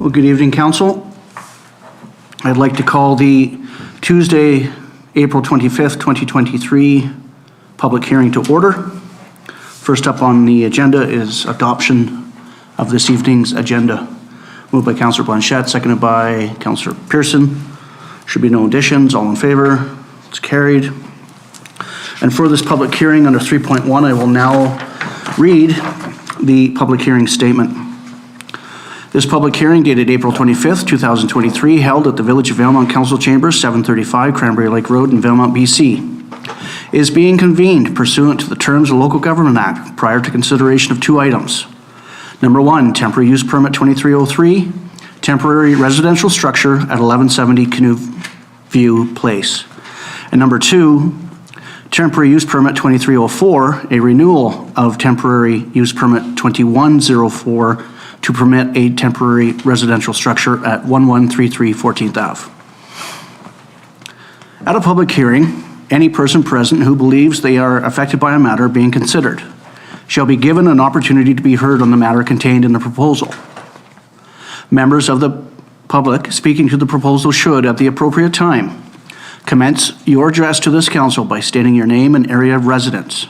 Well, good evening, Council. I'd like to call the Tuesday, April 25th, 2023 public hearing to order. First up on the agenda is adoption of this evening's agenda. Moved by Councillor Blanchette, seconded by Councillor Pearson. Should be no additions. All in favor? It's carried. And for this public hearing under 3.1, I will now read the public hearing statement. This public hearing dated April 25th, 2023, held at the Village of Valemount Council Chambers, 735 Cranberry Lake Road in Valemount, BC, is being convened pursuant to the terms of the Local Government Act prior to consideration of two items. Number one, temporary use permit 2303, temporary residential structure at 1170 Canoe View Place. And number two, temporary use permit 2304, a renewal of temporary use permit 2104 to permit a temporary residential structure at 1133 14th Ave. At a public hearing, any person present who believes they are affected by a matter being considered shall be given an opportunity to be heard on the matter contained in the proposal. Members of the public speaking to the proposal should, at the appropriate time, commence your address to this council by stating your name and area of residence,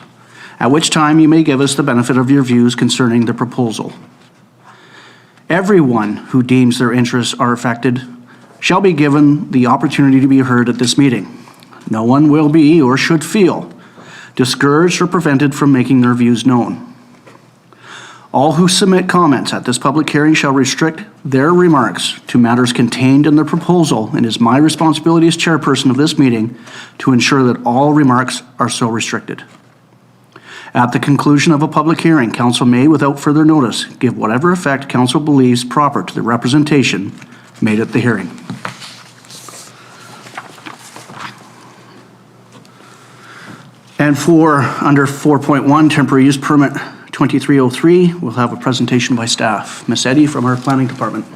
at which time you may give us the benefit of your views concerning the proposal. Everyone who deems their interests are affected shall be given the opportunity to be heard at this meeting. No one will be or should feel discouraged or prevented from making their views known. All who submit comments at this public hearing shall restrict their remarks to matters contained in the proposal, and it is my responsibility as chairperson of this meeting to ensure that all remarks are so restricted. At the conclusion of a public hearing, council may, without further notice, give whatever effect council believes proper to the representation made at the hearing. And for under 4.1, temporary use permit 2303, we'll have a presentation by staff. Ms. Eddy from our planning department.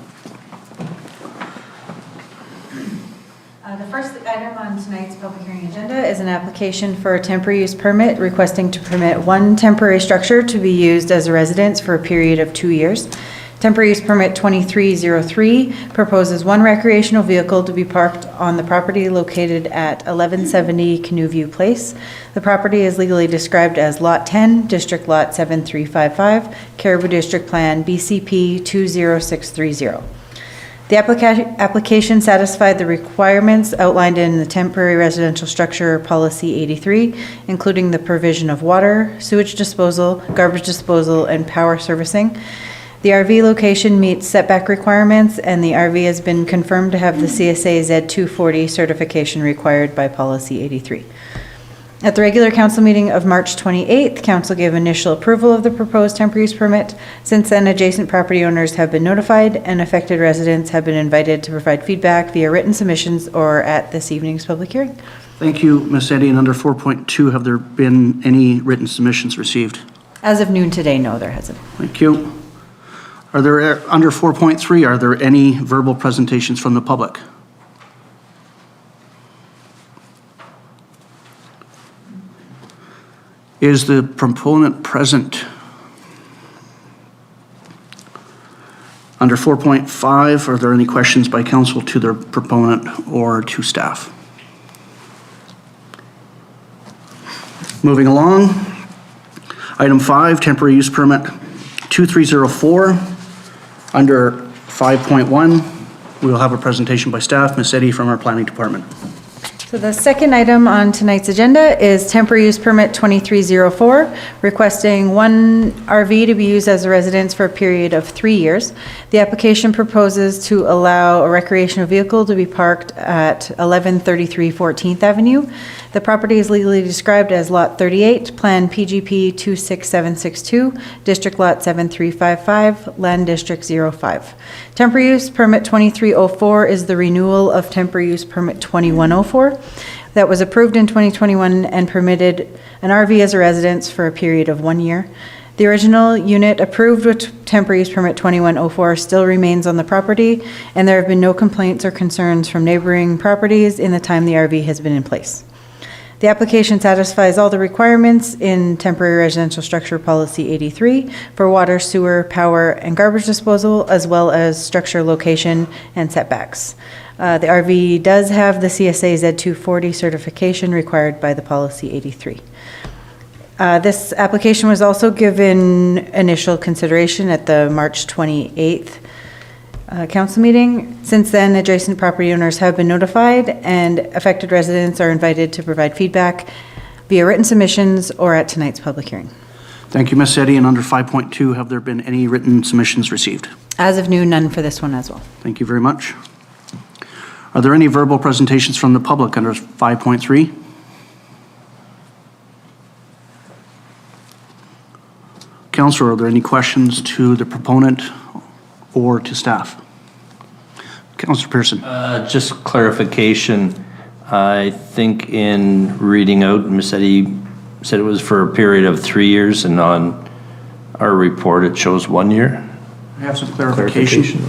The first item on tonight's public hearing agenda is an application for a temporary use permit requesting to permit one temporary structure to be used as a residence for a period of 2 years. Temporary use permit 2303 proposes one recreational vehicle to be parked on the property located at 1170 Canoe View Place. The property is legally described as Lot 10, District Lot 7355, Caribou District Plan BCP 20630. The application satisfied the requirements outlined in the Temporary Residential Structure Policy 83, including the provision of water, sewage disposal, garbage disposal, and power servicing. The RV location meets setback requirements, and the RV has been confirmed to have the CSA Z240 certification required by Policy 83. At the regular council meeting of March 28th, council gave initial approval of the proposed temporary use permit. Since then, adjacent property owners have been notified and affected residents have been invited to provide feedback via written submissions or at this evening's public hearing. Thank you, Ms. Eddy. And under 4.2, have there been any written submissions received? As of noon today, no, there hasn't. Thank you. Are there, under 4.3, are there any verbal presentations from the public? Is the proponent present? Under 4.5, are there any questions by council to the proponent or to staff? Moving along, item 5, temporary use permit 2304. Under 5.1, we will have a presentation by staff. Ms. Eddy from our planning department. So the second item on tonight's agenda is temporary use permit 2304, requesting one RV to be used as a residence for a period of 3 years. The application proposes to allow a recreational vehicle to be parked at 1133 14th Avenue. The property is legally described as Lot 38, Plan PGP 26762, District Lot 7355, Land District 05. Temporary use permit 2304 is the renewal of temporary use permit 2104 that was approved in 2021 and permitted an RV as a residence for a period of 1 year. The original unit approved with temporary use permit 2104 still remains on the property, and there have been no complaints or concerns from neighboring properties in the time the RV has been in place. The application satisfies all the requirements in temporary residential structure policy 83 for water, sewer, power, and garbage disposal, as well as structure location and setbacks. The RV does have the CSA Z240 certification required by the policy 83. This application was also given initial consideration at the March 28th council meeting. Since then, adjacent property owners have been notified, and affected residents are invited to provide feedback via written submissions or at tonight's public hearing. Thank you, Ms. Eddy. And under 5.2, have there been any written submissions received? As of noon, none for this one as well. Thank you very much. Are there any verbal presentations from the public under 5.3? Councillor, are there any questions to the proponent or to staff? Councillor Pearson. Just clarification. I think in reading out, Ms. Eddy said it was for a period of 3 years, and on our report it shows 1 year. I have some clarification.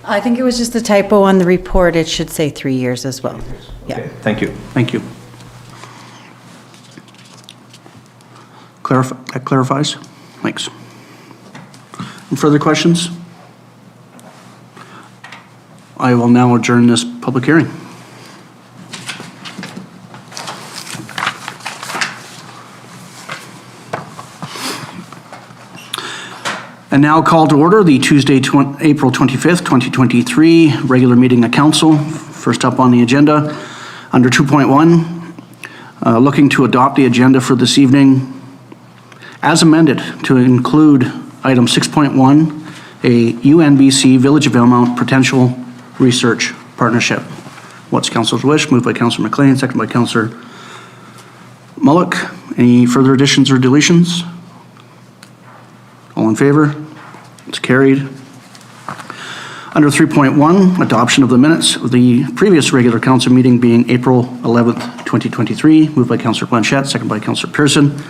I think it was just a typo on the report. It should say 3 years as well. Yeah. Okay, thank you. Thank you. That clarifies? Thanks. Any further questions? I will now adjourn this public hearing. And now call to order the Tuesday, April 25th, 2023 regular meeting of council. First up on the agenda, under 2.1, looking to adopt the agenda for this evening as amended to include item 6.1, a UNBC Village of Valemount potential research partnership. What's council's wish? Moved by Councillor MacLean, second by Councillor Mulyk. Any further additions or deletions? All in favor? It's carried. Under 3.1, adoption of the minutes of the previous regular council meeting being April 11th, 2023. Moved by Councillor Blanchette, second by Councillor Pearson.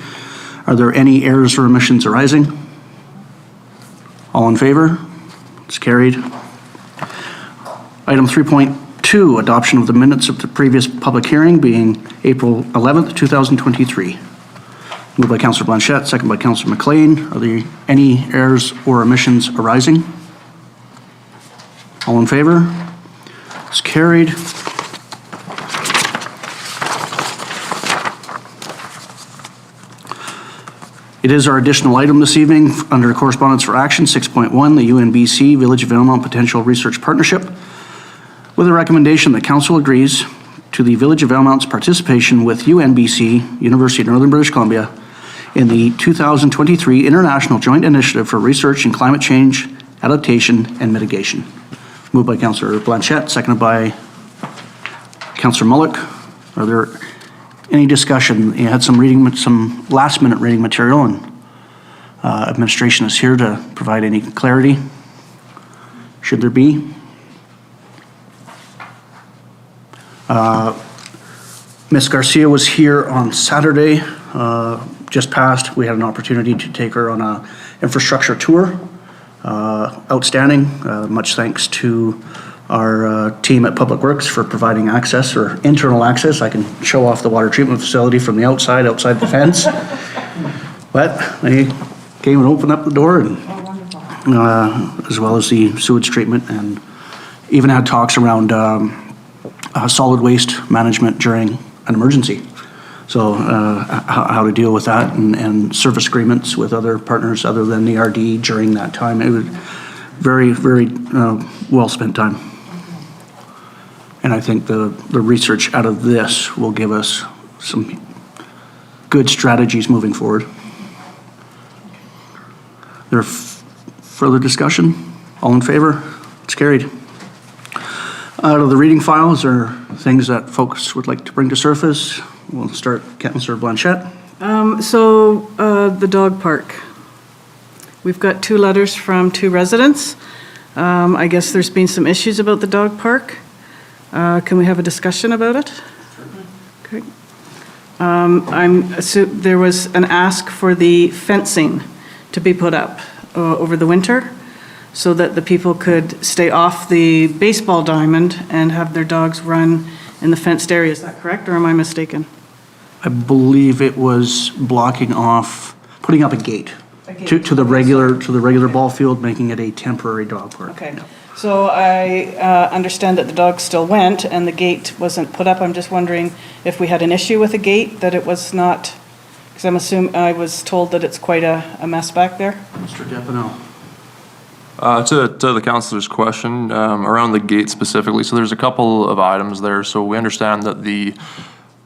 Are there any errors or omissions arising? All in favor? It's carried. Item 3.2, adoption of the minutes of the previous public hearing being April 11th, 2023. Moved by Councillor Blanchette, second by Councillor MacLean. Are there any errors or omissions arising? All in favor? It's carried. It is our additional item this evening under correspondence for action, 6.1, the UNBC Village of Valemount Potential Research Partnership, with a recommendation that council agrees to the Village of Valemount's participation with UNBC, University of Northern British Columbia, in the 2023 International Joint Initiative for Research in Climate Change, Adaptation, and Mitigation. Moved by Councillor Blanchette, seconded by Councillor Mulyk. Are there any discussion? You had some reading, some last minute reading material, and administration is here to provide any clarity, should there be. Ms. Garcia was here on Saturday, just past. We had an opportunity to take her on a infrastructure tour. Outstanding. Much thanks to our team at Public Works for providing access, or internal access. I can show off the water treatment facility from the outside the fence. But they came and opened up the door, and as well as the sewage treatment, and even had talks around solid waste management during an emergency. So how to deal with that, and service agreements with other partners other than the RD during that time. It was very, very well spent time. And I think the research out of this will give us some good strategies moving forward. There further discussion? All in favor? It's carried. Out of the reading file, is there things that folks would like to bring to surface? We'll start, Councillor Blanchette. The dog park. We've got 2 letters from 2 residents. I guess there's been some issues about the dog park. Can we have a discussion about it? Okay. There was an ask for the fencing to be put up over the winter so that the people could stay off the baseball diamond and have their dogs run in the fenced area. Is that correct, or am I mistaken? I believe it was blocking off, putting up a gate to the regular ball field, making it a temporary dog park. Okay. Yeah. So I understand that the dogs still went and the gate wasn't put up. I'm just wondering if we had an issue with the gate, that it was not, because I was told that it's quite a mess back there. Mr. Depenau. To the councillor's question, around the gate specifically, so there's a couple of items there. So we understand that the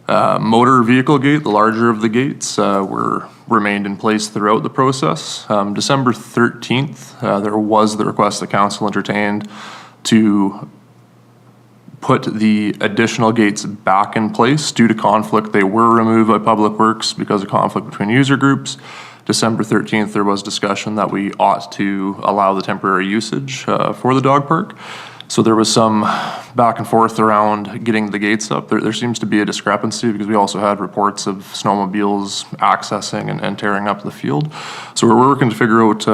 motor vehicle gate, the larger of the gates, remained in place throughout the process. December 13th, there was the request the council entertained to put the additional gates back in place due to conflict. They were removed by Public Works because of conflict between user groups. December 13th, there was discussion that we ought to allow the temporary usage for the dog park. So there was some back and forth around getting the gates up. There seems to be a discrepancy because we also had reports of snowmobiles accessing and tearing up the field. So we're working to figure out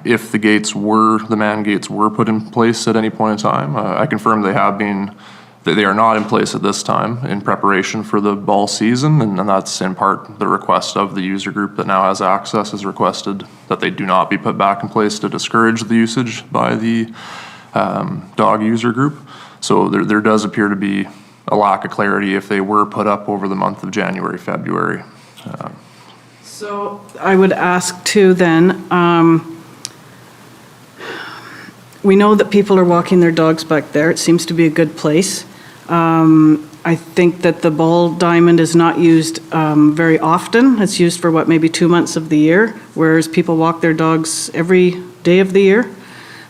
if the man gates were put in place at any point in time. I confirm they are not in place at this time in preparation for the ball season, and that's in part the request of the user group that now has access has requested that they do not be put back in place to discourage the usage by the dog user group. So there does appear to be a lack of clarity if they were put up over the month of January, February. So I would ask too then, we know that people are walking their dogs back there. It seems to be a good place. I think that the ball diamond is not used very often. It's used for maybe 2 months of the year, whereas people walk their dogs every day of the year.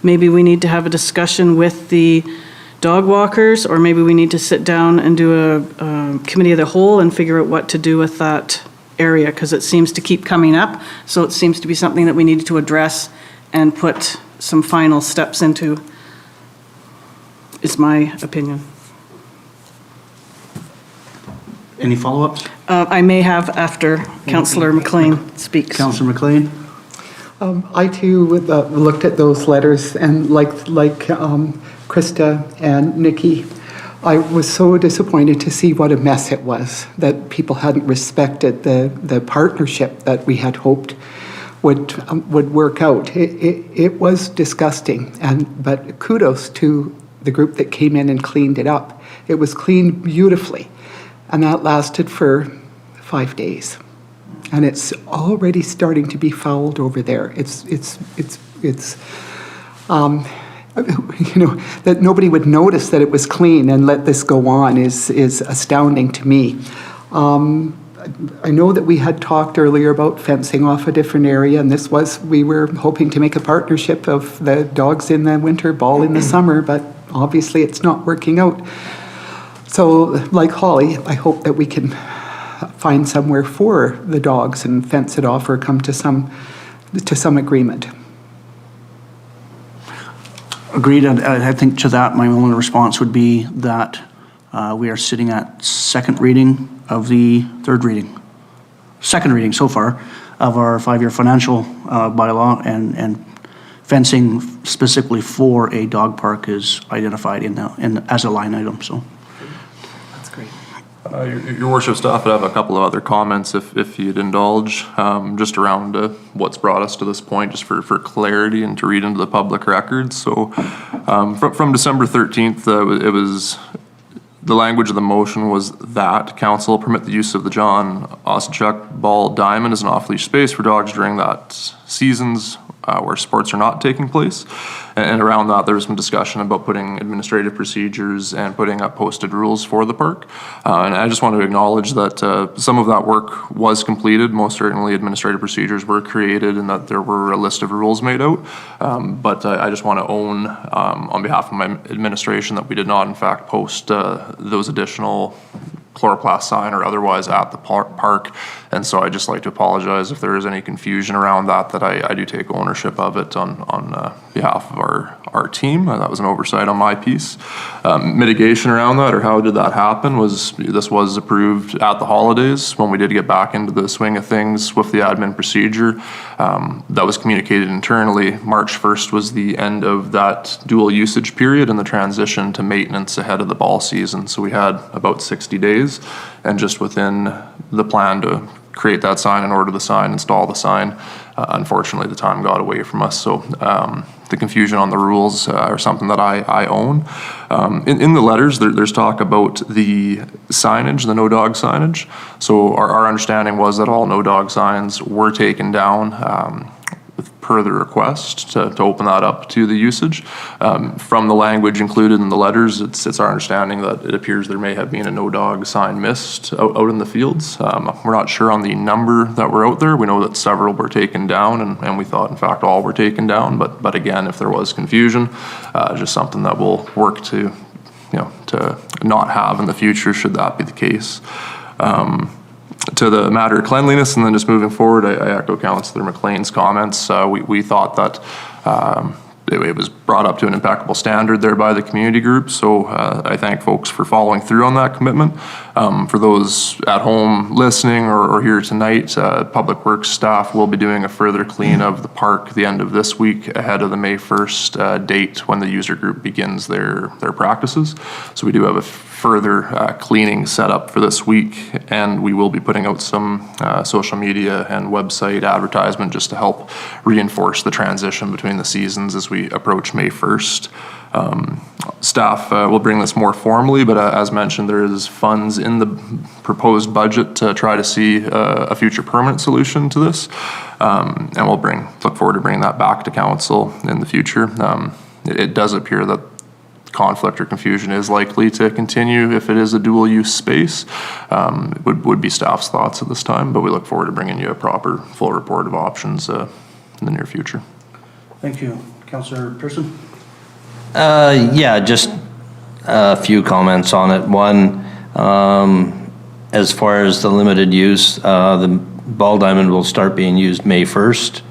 Maybe we need to have a discussion with the dog walkers, or maybe we need to sit down and do a committee of the whole and figure out what to do with that area, because it seems to keep coming up. So it seems to be something that we need to address and put some final steps into, is my opinion. Any follow-ups? I may have after Councillor MacLean speaks. Councillor MacLean? I too looked at those letters, and like Krista and Nikki, I was so disappointed to see what a mess it was, that people hadn't respected the partnership that we had hoped would work out. It was disgusting, but kudos to the group that came in and cleaned it up. It was cleaned beautifully, and that lasted for 5 days. And it's already starting to be fouled over there. It's that nobody would notice that it was clean and let this go on is astounding to me. I know that we had talked earlier about fencing off a different area, and we were hoping to make a partnership of the dogs in the winter, ball in the summer, but obviously it's not working out. So like Hollie, I hope that we can find somewhere for the dogs and fence it off or come to some agreement. Agreed, and I think to that, my only response would be that we are sitting at second reading of the second reading so far of our 5-year financial bylaw, and fencing specifically for a dog park is identified as a line item, so. That's great. Your worship, staff would have a couple of other comments if you'd indulge, just around what's brought us to this point, just for clarity and to read into the public records. So from December 13th, it was, the language of the motion was that council permit the use of the John Osenchuk Ball Diamond as an off-leash space for dogs during that seasons where sports are not taking place. And around that, there was some discussion about putting administrative procedures and putting up posted rules for the park. And I just want to acknowledge that some of that work was completed. Most certainly administrative procedures were created and that there were a list of rules made out. But I just want to own on behalf of my administration that we did not in fact post those additional chloroplast sign or otherwise at the park. And so I'd just like to apologize if there is any confusion around that I do take ownership of it on behalf of our team. That was an oversight on my piece. Mitigation around that, or how did that happen, was this was approved at the holidays when we did get back into the swing of things with the admin procedure. That was communicated internally. March 1st was the end of that dual usage period and the transition to maintenance ahead of the ball season. So we had about 60 days, and just within the plan to create that sign and order the sign, install the sign, unfortunately the time got away from us. So the confusion on the rules are something that I own. In the letters, there's talk about the signage, the no dog signage. So our understanding was that all no dog signs were taken down per the request to open that up to the usage. From the language included in the letters, it's our understanding that it appears there may have been a no dog sign missed out in the fields. We're not sure on the number that were out there. We know that several were taken down, and we thought in fact all were taken down, but again, if there was confusion, just something that we'll work to not have in the future should that be the case. To the matter of cleanliness, and then just moving forward, I echo Councillor MacLean's comments. We thought that it was brought up to an impeccable standard there by the community group, so I thank folks for following through on that commitment. For those at home listening or here tonight, Public Works staff will be doing a further clean of the park the end of this week ahead of the May 1st date when the user group begins their practices. So we do have a further cleaning set up for this week, and we will be putting out some social media and website advertisement just to help reinforce the transition between the seasons as we approach May 1st. Staff will bring this more formally, but as mentioned, there is funds in the proposed budget to try to see a future permanent solution to this, and we'll look forward to bringing that back to council in the future. It does appear that conflict or confusion is likely to continue if it is a dual use space. Would be staff's thoughts at this time, but we look forward to bringing you a proper full report of options in the near future. Thank you. Councillor Pearson? Yeah, just a few comments on it. One, as far as the limited use, the ball diamond will start being used May 1st,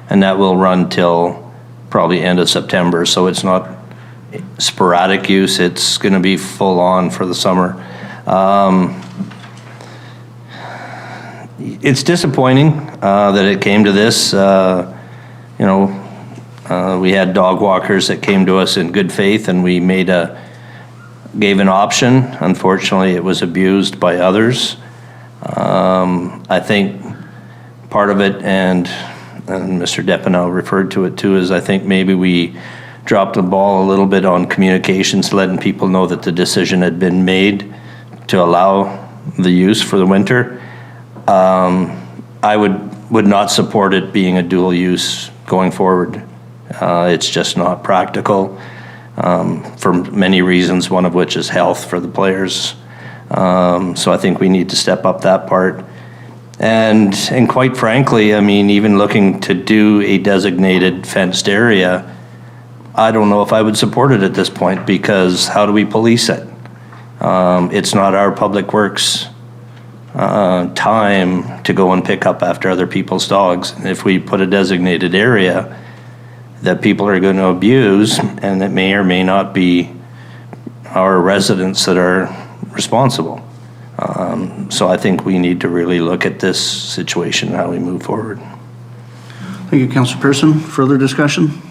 and that will run till probably end of September. So it's not sporadic use, it's going to be full on for the summer. It's disappointing that it came to this. We had dog walkers that came to us in good faith, and we gave an option. Unfortunately, it was abused by others. I think part of it, and Mr. Depenau referred to it too, is I think maybe we dropped the ball a little bit on communications, letting people know that the decision had been made to allow the use for the winter. I would not support it being a dual use going forward. It's just not practical for many reasons, one of which is health for the players. So I think we need to step up that part. And quite frankly, I mean, even looking to do a designated fenced area, I don't know if I would support it at this point, because how do we police it? It's not our Public Works time to go and pick up after other people's dogs. If we put a designated area that people are going to abuse, and it may or may not be our residents that are responsible. So I think we need to really look at this situation and how we move forward. Thank you, Councillor Pearson. Further discussion?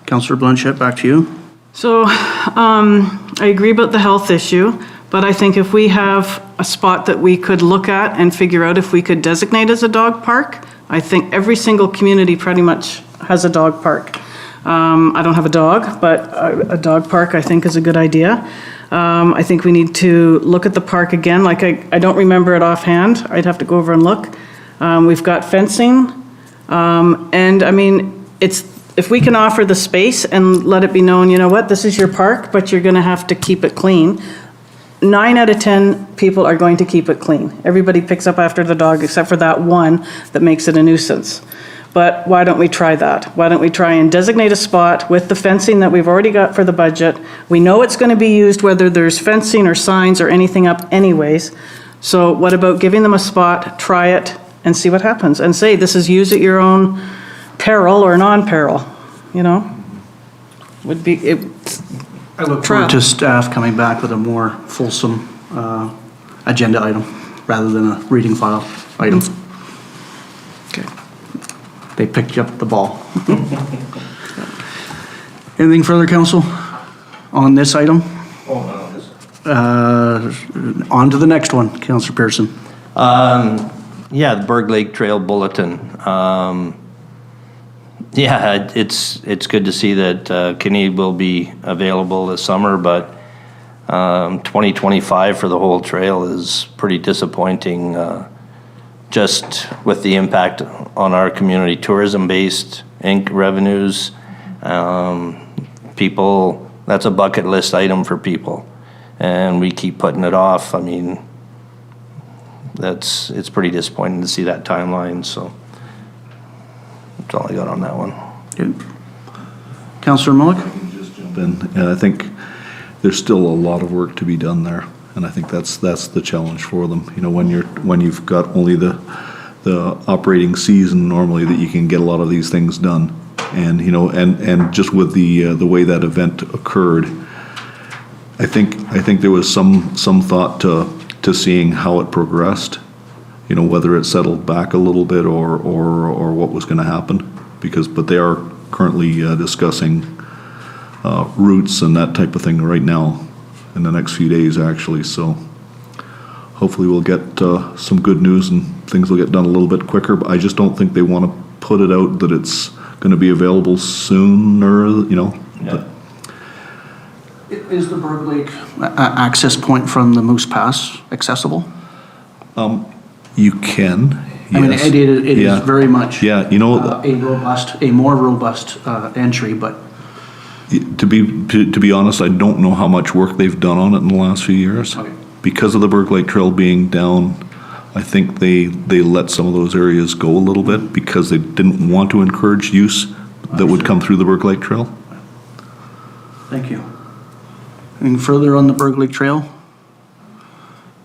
Councillor Blanchette, back to you. So I agree about the health issue, but I think if we have a spot that we could look at and figure out if we could designate as a dog park, I think every single community pretty much has a dog park. I don't have a dog, but a dog park I think is a good idea. I think we need to look at the park again. Like I don't remember it offhand. I'd have to go over and look. We've got fencing. And I mean, if we can offer the space and let it be known, you know what, this is your park, but you're gonna have to keep it clean. 9 out of 10 people are going to keep it clean. Everybody picks up after the dog except for that one that makes it a nuisance. But why don't we try that? Why don't we try and designate a spot with the fencing that we've already got for the budget? We know it's gonna be used whether there's fencing or signs or anything up anyways. So what about giving them a spot, try it, and see what happens? And say, this is use at your own peril or non-peril, you know? would be, I look forward to staff coming back with a more fulsome agenda item rather than a reading file item. okay. They picked up the ball. Anything further, council, on this item? On to the next one, Councillor Pearson. Yeah, the Berg Lake Trail Bulletin. Yeah, it's good to see that Kinney will be available this summer, but 2025 for the whole trail is pretty disappointing, just with the impact on our community, tourism-based revenues. People, that's a bucket list item for people, and we keep putting it off. I mean, it's pretty disappointing to see that timeline, so that's all I got on that one. Okay. Councillor Mulyk? Just jump in, and I think there's still a lot of work to be done there, and I think that's the challenge for them. You know, when you've got only the operating season normally that you can get a lot of these things done, and you know, and just with the way that event occurred, I think there was some thought to seeing how it progressed. You know, whether it settled back a little bit or what was going to happen, but they are currently discussing routes and that type of thing right now in the next few days, actually. So hopefully we'll get some good news and things will get done a little bit quicker. But I just don't think they want to put it out that it's going to be available sooner. You know. Yeah. Is the Berg Lake access point from the Moose Pass accessible? You can. Yes. I mean, it Yeah. is very much Yeah, you know, a more robust entry, but to be honest, I don't know how much work they've done on it in the last few years. Okay. Because of the Berg Lake Trail being down, I think they let some of those areas go a little bit because they didn't want to encourage use that would come through the Berg Lake Trail. thank you. Anything further on the Berg Lake Trail?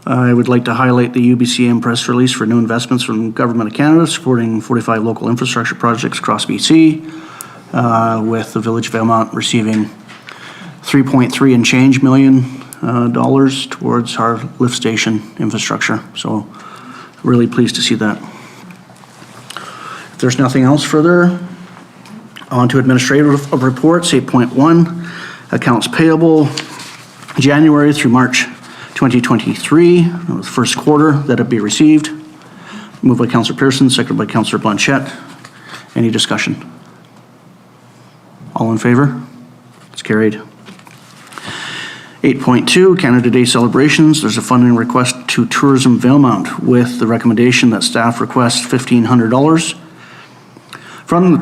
I would like to highlight the UBCM press release for new investments from Government of Canada supporting 45 local infrastructure projects across BC, with the Village of Valemount receiving $3.3 and change million towards our lift station infrastructure. So really pleased to see that. If there's nothing else further, on to administrative reports. 8.1, accounts payable, January through March 2023, the first quarter that it be received. Moved by Councillor Pearson, seconded by Councillor Blanchette. Any discussion? All in favor? It's carried. 8.2, Canada Day celebrations. There's a funding request to Tourism Valemount with the recommendation that staff request $1,500 from the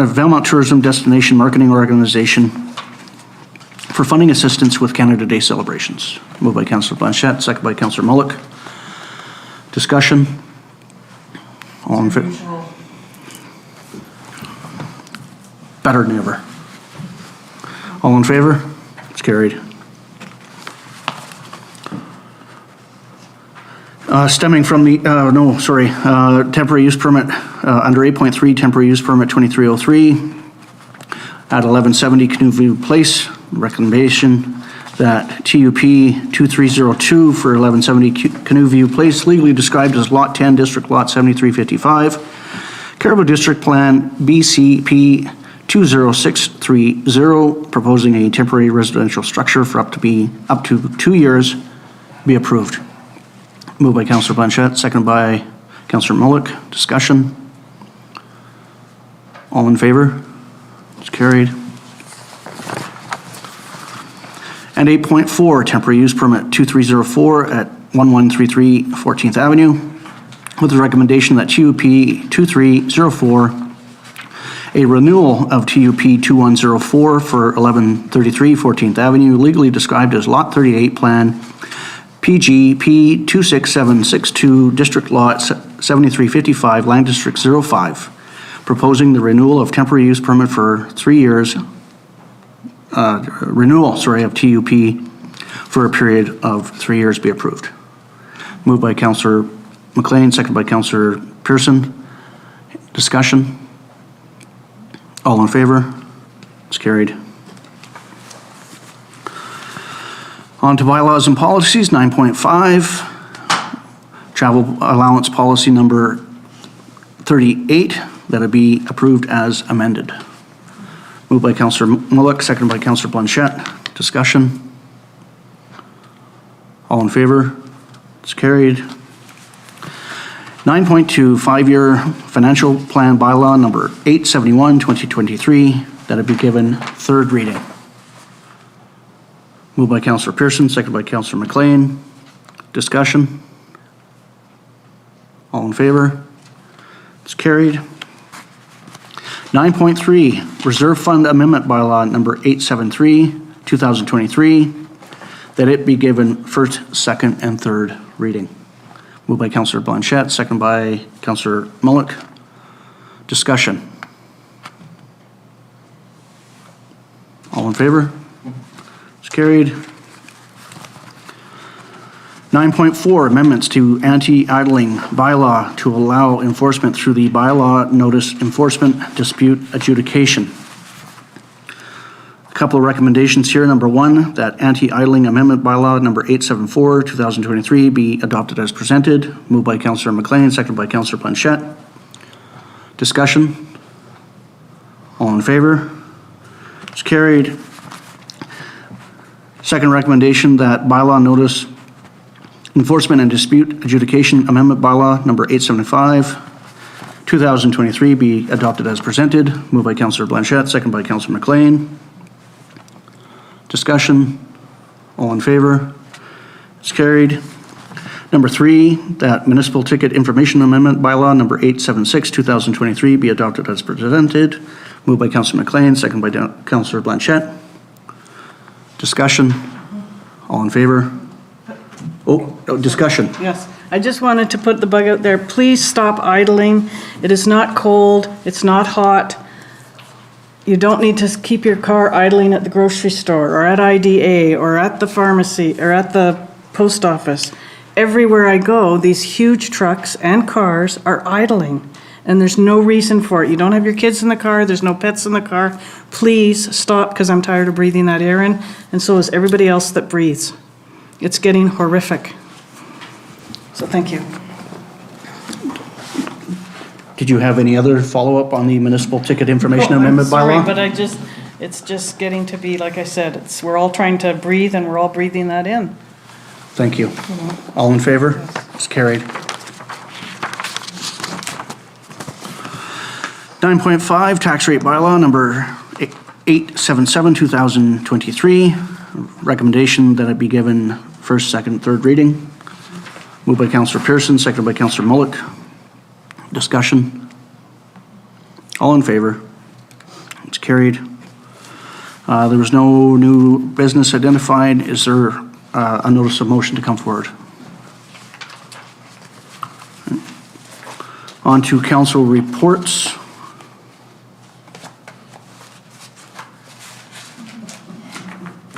Valemount Tourism Destination Marketing Organization for funding assistance with Canada Day celebrations. Moved by Councillor Blanchette, second by Councillor Mulyk. Discussion? All in favor? Better than ever. All in favor? It's carried. Stemming from the, temporary use permit, under 8.3, temporary use permit 2303 at 1170 Canoe View Place. Recommendation that TUP 2302 for 1170 Canoe View Place, legally described as Lot 10, District Lot 7355, Caribou District Plan BCP 20630, proposing a temporary residential structure for up to 2 years, be approved. Moved by Councillor Blanchette, seconded by Councillor Mulyk. Discussion? All in favor? It's carried. And 8.4, temporary use permit 2304 at 1133 14th Avenue, with the recommendation that TUP 2304, a renewal of TUP 2104 for 1133 14th Avenue, legally described as Lot 38 Plan PGP 26762, District Lot 7355, Land District 05, proposing the renewal of temporary use permit for 3 years, of TUP for a period of 3 years be approved. Moved by Councillor MacLean, second by Councillor Pearson. Discussion? All in favor? It's carried. On to bylaws and policies, 9.5. Travel allowance policy number 38, that it be approved as amended. Moved by Councillor Mulyk, seconded by Councillor Blanchette. Discussion? All in favor? It's carried. 9.2, 5-year financial plan bylaw number 871, 2023, that it be given third reading. Moved by Councillor Pearson, seconded by Councillor MacLean. Discussion? All in favor? It's carried. 9.3, Reserve Fund Amendment Bylaw Number 873, 2023, that it be given first, second, and third reading. Moved by Councillor Blanchette, second by Councillor Mulyk. Discussion. All in favor? It's carried. 9.4, amendments to anti-idling bylaw to allow enforcement through the bylaw notice enforcement dispute adjudication. A couple of recommendations here. Number one, that anti-idling amendment bylaw number 874, 2023 be adopted as presented. Moved by Councillor MacLean, seconded by Councillor Blanchette. Discussion? All in favor? It's carried. Second recommendation, that bylaw notice enforcement and dispute adjudication amendment bylaw number 875, 2023 be adopted as presented. Moved by Councillor Blanchette, second by Councillor MacLean. Discussion? All in favor? It's carried. Number 3, that municipal ticket information amendment bylaw number 876, 2023 be adopted as presented. Moved by Councillor MacLean, second by Councillor Blanchette. Discussion? All in favor? Discussion. Yes, I just wanted to put the bug out there. Please stop idling. It is not cold, it's not hot. You don't need to keep your car idling at the grocery store or at IDA or at the pharmacy or at the post office. Everywhere I go, these huge trucks and cars are idling, and there's no reason for it. You don't have your kids in the car, there's no pets in the car. Please stop, because I'm tired of breathing that air in, and so is everybody else that breathes. It's getting horrific. So thank you. Did you have any other follow-up on the municipal ticket information amendment bylaw? Sorry, but it's just getting to be, like I said, we're all trying to breathe and we're all breathing that in. Thank you. All in favor? It's carried. 9.5, tax rate bylaw number 877, 2023. Recommendation that it be given first, second, third reading. Moved by Councillor Pearson, seconded by Councillor Mulyk. Discussion? All in favor? It's carried. There was no new business identified. Is there a notice of motion to come forward? On to council reports.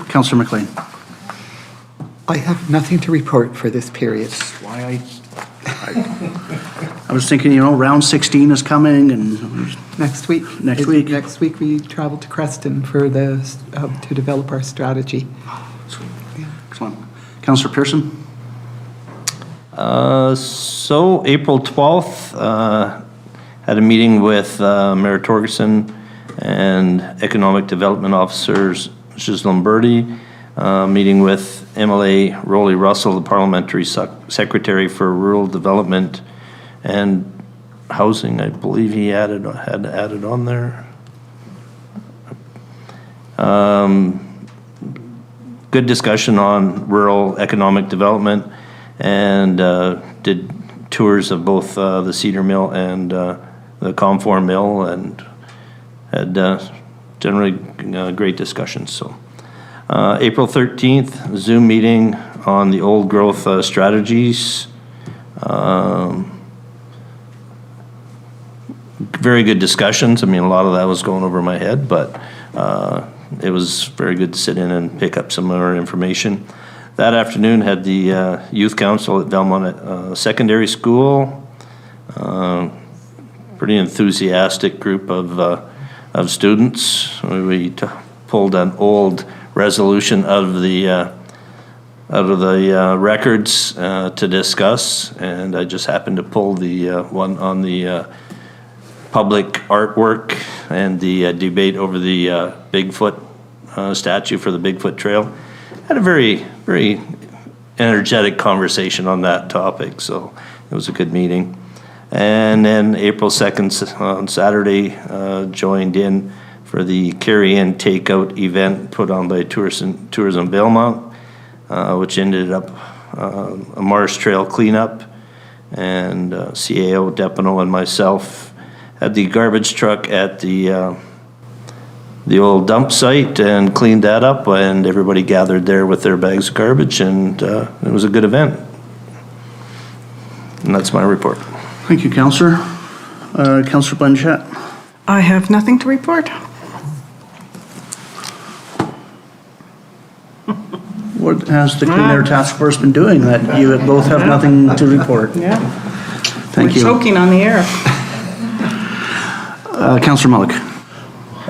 Councillor MacLean. I have nothing to report for this period. Why I was thinking, round 16 is coming and Next week. Next week. Next week we travel to Creston for to develop our strategy. excellent. Councillor Pearson? So April 12th, had a meeting with Mayor Torgerson and Economic Development Officers, Mrs. Lombardi, meeting with MLA Rolly Russell, the Parliamentary Secretary for Rural Development and Housing. I believe he had added on there. Good discussion on rural economic development, and did tours of both the Cedar Mill and the Comform Mill, and had generally great discussions. So April 13th, Zoom meeting on the old growth strategies. Very good discussions. I mean, a lot of that was going over my head, but it was very good to sit in and pick up some more information. That afternoon had the youth council at Valemount Secondary School. Pretty enthusiastic group of of students. We pulled an old resolution out of the records to discuss, and I just happened to pull the one on the public artwork and the debate over the Bigfoot statue for the Bigfoot Trail. Had a very, very energetic conversation on that topic, so it was a good meeting. And then April 2nd on Saturday, joined in for the carry-in takeout event put on by Tourism Valemount, which ended up a Mars Trail cleanup, and CAO Depenau and myself had the garbage truck at the old dump site and cleaned that up, and everybody gathered there with their bags of garbage, and it was a good event. And that's my report. Thank you, Councillor. Councillor Blanchette. I have nothing to report. What has the Clean Air Task Force been doing that you both have nothing to report? Yeah. Thank you. We're choking on the air. Councillor Mulyk.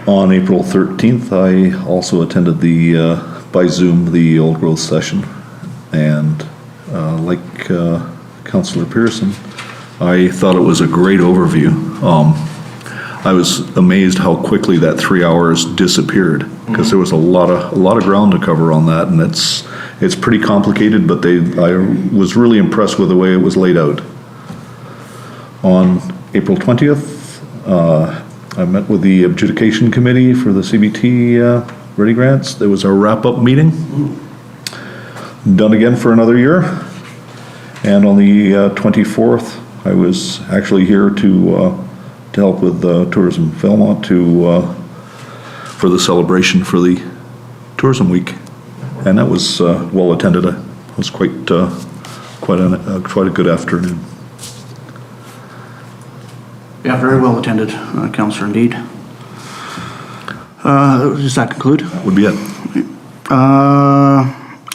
On April 13th, I also attended by Zoom, the old growth session. And like Councillor Pearson, I thought it was a great overview. I was amazed how quickly that 3 hours disappeared, because there was a lot of ground to cover on that, and it's pretty complicated, but I was really impressed with the way it was laid out. On April 20th, I met with the adjudication committee for the CBT ready grants. There was a wrap-up meeting, done again for another year. And on the 24th, I was actually here to help with Tourism Valemount for the celebration for the Tourism Week, and that was well attended. It was quite a good afternoon. Yeah, very well attended, Councillor, indeed. Does that conclude? Would be it.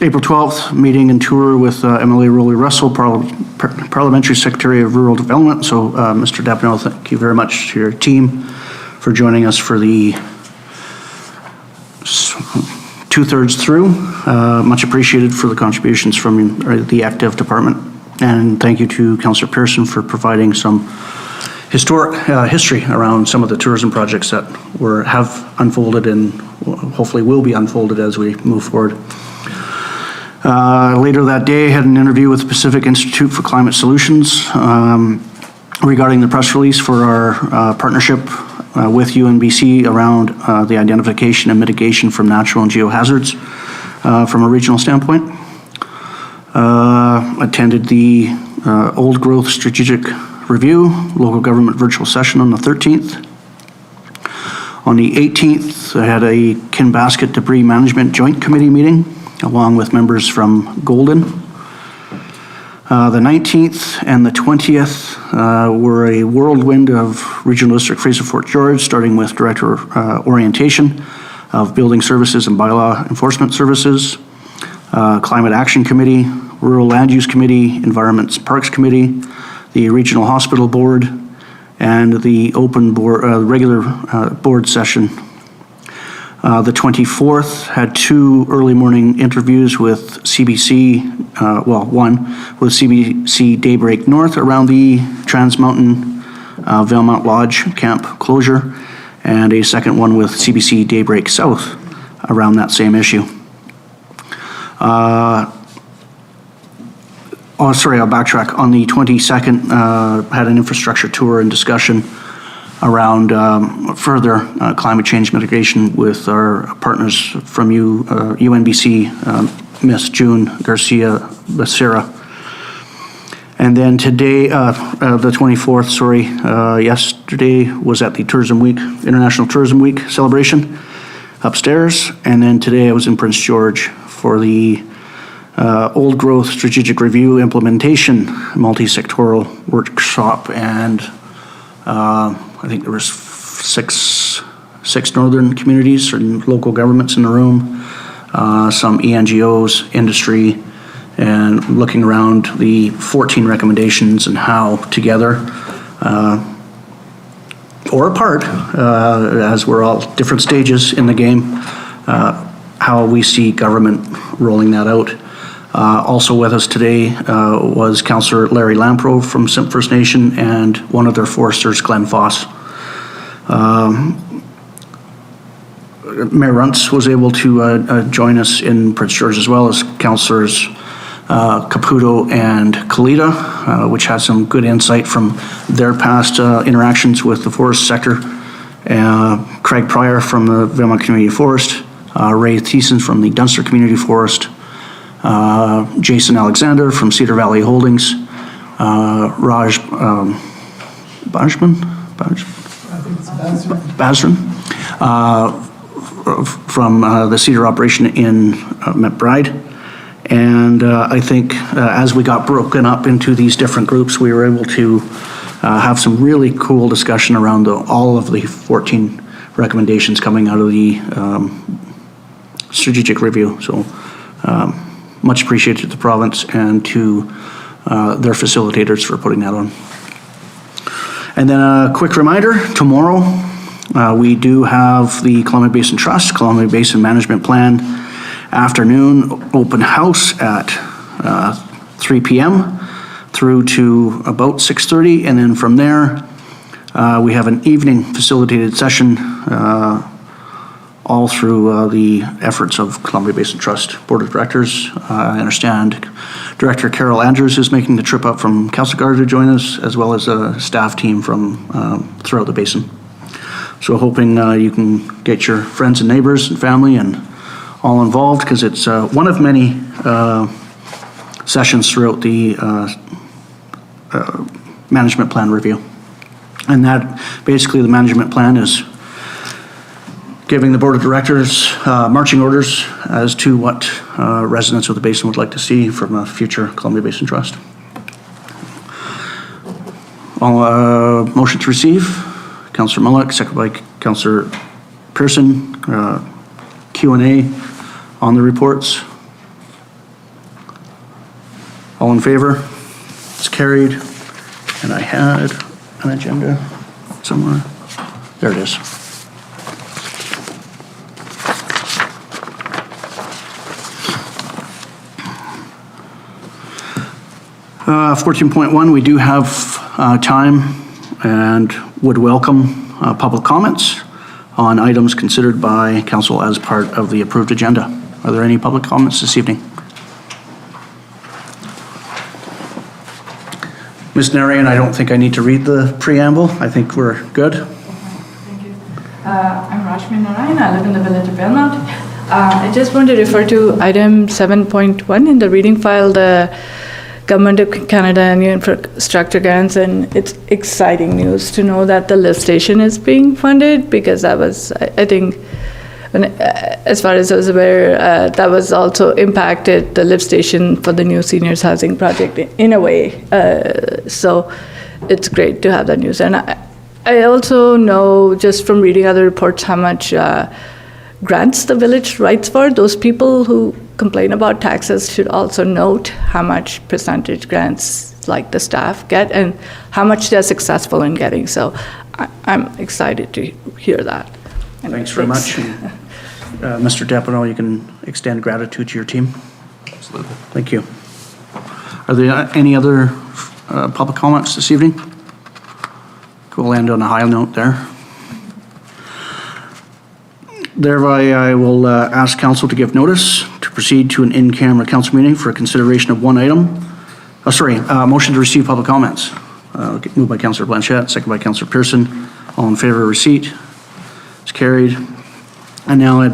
April 12th, meeting and tour with MLA Rolly Russell, Parliamentary Secretary of Rural Development. So, Mr. Depenau, thank you very much to your team for joining us for the two-thirds through. Much appreciated for the contributions from the active department. And thank you to Councillor Pearson for providing some history around some of the tourism projects that have unfolded and hopefully will be unfolded as we move forward. Later that day, I had an interview with the Pacific Institute for Climate Solutions regarding the press release for our partnership with UNBC around the identification and mitigation from natural and geohazards from a regional standpoint. Attended the Old Growth Strategic Review, local government virtual session on the 13th. On the 18th, I had a Kinbasket Debris Management Joint Committee meeting, along with members from Golden. The 19th and the 20th were a whirlwind of Regional District Fraser Fort George, starting with Director Orientation of Building Services and Bylaw Enforcement Services, Climate Action Committee, Rural Land Use Committee, Environments Parks Committee, the Regional Hospital Board, and the open board, regular board session. The 24th had 2 early morning interviews with CBC, one with CBC Daybreak North around the Trans Mountain Valemount Lodge camp closure, and a second one with CBC Daybreak South around that same issue. I'll backtrack. On the 22nd, had an infrastructure tour and discussion around further climate change mitigation with our partners from UNBC, Miss June Garcia Becerra. And then today, the 24th, yesterday was at the Tourism Week, International Tourism Week celebration upstairs. And then today I was in Prince George for the Old Growth Strategic Review Implementation Multi-Sectoral Workshop, and I think there was six northern communities and local governments in the room, some ENGOs, industry, and looking around the 14 recommendations and how together or a part, as we're all different stages in the game, how we see government rolling that out. Also with us today was Councillor Larry Lampro from Simp First Nation and one of their foresters, Glenn Foss. Mayor Runts was able to join us in Prince George, as well as Councillors Caputo and Carleena, which had some good insight from their past interactions with the forest sector. Craig Pryor from the Valemount Community Forest, Ray Thiessen from the Dunster Community Forest, Jason Alexander from Cedar Valley Holdings, Raj Basran from the Cedar operation in McBride. And I think as we got broken up into these different groups, we were able to have some really cool discussion around all of the 14 recommendations coming out of the strategic review. So much appreciated to the province and to their facilitators for putting that on. And then a quick reminder, tomorrow we do have the Columbia Basin Trust, Columbia Basin Management Plan afternoon open house at 3 p.m. through to about 6:30, and then from there we have an evening facilitated session all through the efforts of Columbia Basin Trust Board of Directors. I understand Director Carol Andrews is making the trip up from Castlegar to join us, as well as a staff team from throughout the basin. So hoping you can get your friends and neighbors and family and all involved, because it's one of many sessions throughout the management plan review. And that basically, the management plan is giving the board of directors marching orders as to what residents of the basin would like to see from a future Columbia Basin Trust. Motion to receive, Councillor Mulyk, second by Councillor Pearson. Q&A on the reports. All in favor? It's carried. And I had an agenda somewhere. There it is. 14.1, we do have time and would welcome public comments on items considered by council as part of the approved agenda. Are there any public comments this evening? Ms. Narayan, I don't think I need to read the preamble. I think we're good. Thank you. I'm Rashmi Narayan. I live in the village of Valemount. I just want to refer to item 7.1 in the reading file, the Government of Canada and New Infrastructure Grants, and it's exciting news to know that the lift station is being funded, because that was, I think, as far as I was aware, that was also impacted the lift station for the new seniors housing project in a way. So it's great to have that news. And I also know just from reading other reports how much grants the village writes for. Those people who complain about taxes should also note how much percentage grants like the staff get and how much they're successful in getting. So I'm excited to hear that. And thanks very much. Mr. Depenau, you can extend gratitude to your team. Absolutely. Thank you. Are there any other public comments this evening? We'll end on a high note there. Thereby, I will ask council to give notice to proceed to an in-camera council meeting for a consideration of one item. Motion to receive public comments. Moved by Councillor Blanchette, second by Councillor Pearson. All in favor of receipt? It's carried. And now I'd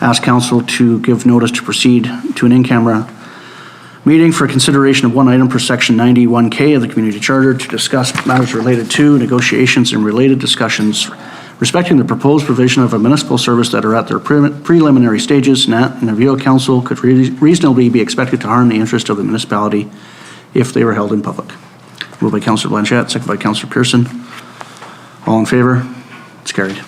ask council to give notice to proceed to an in-camera meeting for consideration of one item per section 91K of the Community Charter to discuss matters related to negotiations and related discussions respecting the proposed provision of a municipal service that are at their preliminary stages, and the review of council could reasonably be expected to harm the interest of the municipality if they were held in public. Moved by Councillor Blanchette, second by Councillor Pearson. All in favor? It's carried.